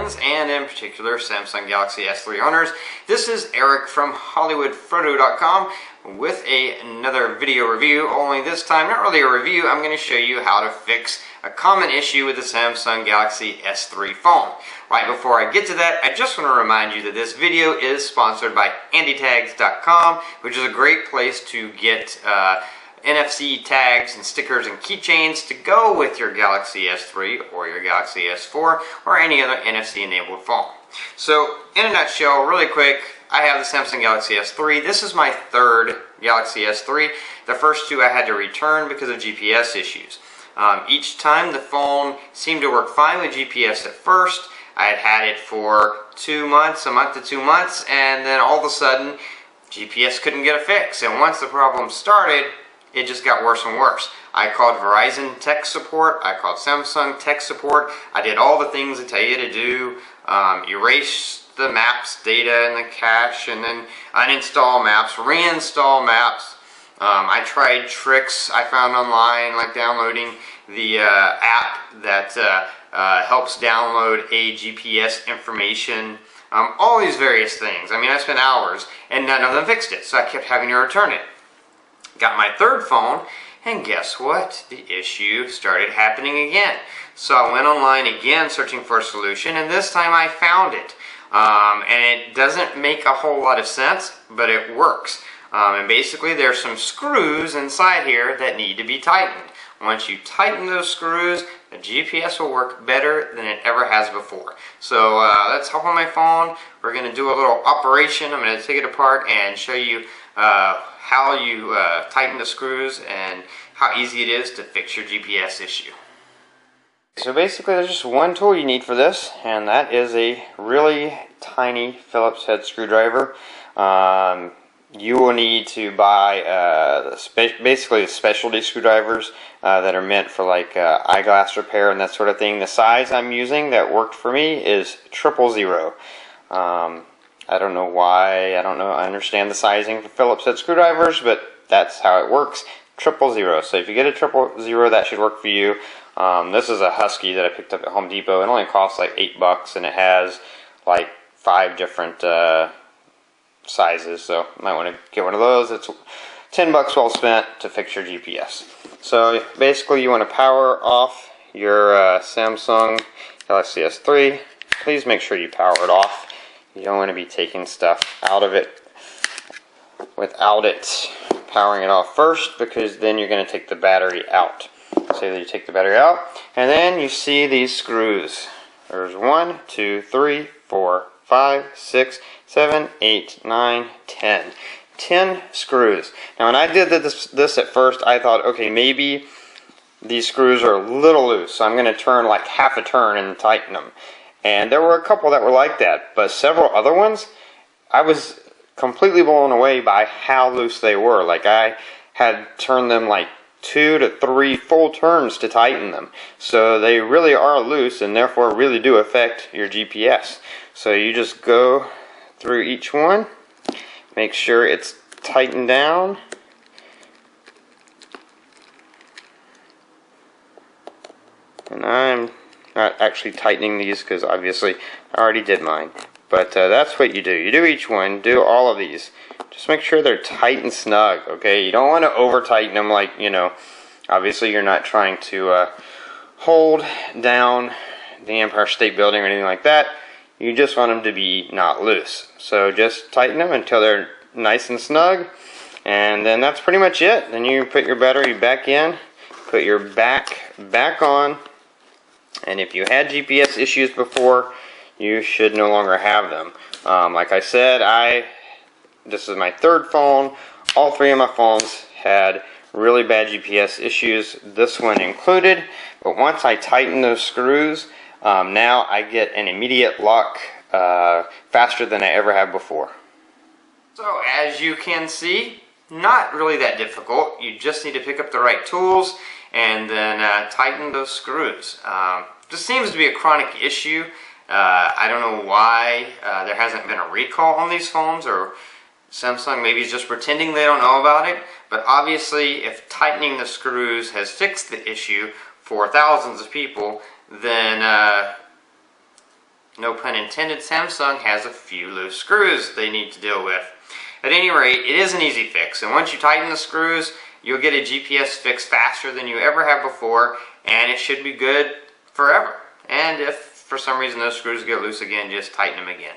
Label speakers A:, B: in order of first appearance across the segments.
A: fans, and in particular Samsung Galaxy S3 owners. This is Eric from hollywoodfrodo.com with another video review, only this time not really a review. I'm going to show you how to fix a common issue with the Samsung Galaxy S3 phone. Right before I get to that, I just want to remind you that this video is sponsored by andytags.com, which is a great place to get NFC tags and stickers and keychains to go with your Galaxy S3 or your Galaxy S4 or any other NFC enabled phone. So in a nutshell, really quick, I have the Samsung Galaxy S3. This is my third Galaxy S3. The first two I had to return because of GPS issues. Each time the phone seemed to work fine with GPS at first. I had had it for 2 months, a month to 2 months, and then all of a sudden GPS couldn't get a fix. And once the problem started, it just got worse and worse. I called Verizon tech support, I called Samsung tech support, I did all the things they tell you to do, erase the maps data in the cache, and then uninstall maps, reinstall maps. I tried tricks I found online, like downloading the app that helps download a GPS information, all these various things. I mean, I spent hours and none of them fixed it, so I kept having to return it. Got my third phone, and guess what? The issue started happening again. So I went online again searching for a solution, and this time I found it. And it doesn't make a whole lot of sense, but it works. And basically there's some screws inside here that need to be tightened. Once you tighten those screws, the GPS will work better than it ever has before. So let's hop on my phone. We're going to do a little operation. I'm going to take it apart and show you how you tighten the screws and how easy it is to fix your GPS issue. So basically there's just one tool you need for this, and that is a really tiny Phillips head screwdriver. You will need to buy basically specialty screwdrivers that are meant for like eyeglass repair and that sort of thing. The size I'm using that worked for me is 000. I don't know why, I understand the sizing for Phillips head screwdrivers, but that's how it works, 000. So if you get a 000, that should work for you. This is a Husky that I picked up at Home Depot. It only costs like $8, and it has like 5 different sizes, so you might want to get one of those. It's $10 well spent to fix your GPS. So basically you want to power off your Samsung Galaxy S3. Please make sure you power it off. You don't want to be taking stuff out of it without it powering it off first, because then you're going to take the battery out. So you take the battery out, and then you see these screws. There's 1, 2, 3, 4, 5, 6, 7, 8, 9, 10. 10 screws. Now when I did this at first, I thought, okay, maybe these screws are a little loose, so I'm going to turn like half a turn and tighten them. And there were a couple that were like that, but several other ones, I was completely blown away by how loose they were. Like I had turned them like 2 to 3 full turns to tighten them. So they really are loose, and therefore really do affect your GPS. So you just go through each one, make sure it's tightened down. And I'm not actually tightening these because obviously I already did mine. But that's what you do. You do each one, do all of these. Just make sure they're tight and snug, okay? You don't want to over tighten them, like, you know, obviously you're not trying to hold down the Empire State Building or anything like that. You just want them to be not loose. So just tighten them until they're nice and snug, and then that's pretty much it. Then you put your battery back in, put your back on, and if you had GPS issues before, you should no longer have them. Like I said, this is my third phone. All 3 of my phones had really bad GPS issues, this one included. But once I tighten those screws, now I get an immediate lock faster than I ever have before. So as you can see, not really that difficult. You just need to pick up the right tools and then tighten those screws. This seems to be a chronic issue. I don't know why there hasn't been a recall on these phones, or Samsung maybe is just pretending they don't know about it. But obviously, if tightening the screws has fixed the issue for thousands of people, then no pun intended, Samsung has a few loose screws they need to deal with. At any rate, it is an easy fix, and once you tighten the screws, you'll get a GPS fix faster than you ever have before, and it should be good forever. And if for some reason those screws get loose again, just tighten them again.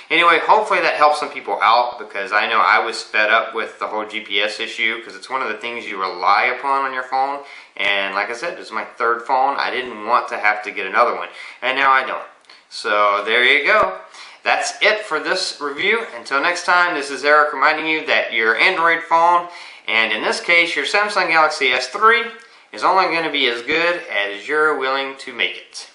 A: Anyway, hopefully that helps some people out, because I know I was fed up with the whole GPS issue, because it's one of the things you rely upon on your phone. And like I said, this is my third phone. I didn't want to have to get another one, and now I don't. So there you go. That's it for this review. Until next time, this is Eric reminding you that your Android phone, and in this case your Samsung Galaxy S3, is only going to be as good as you're willing to make it.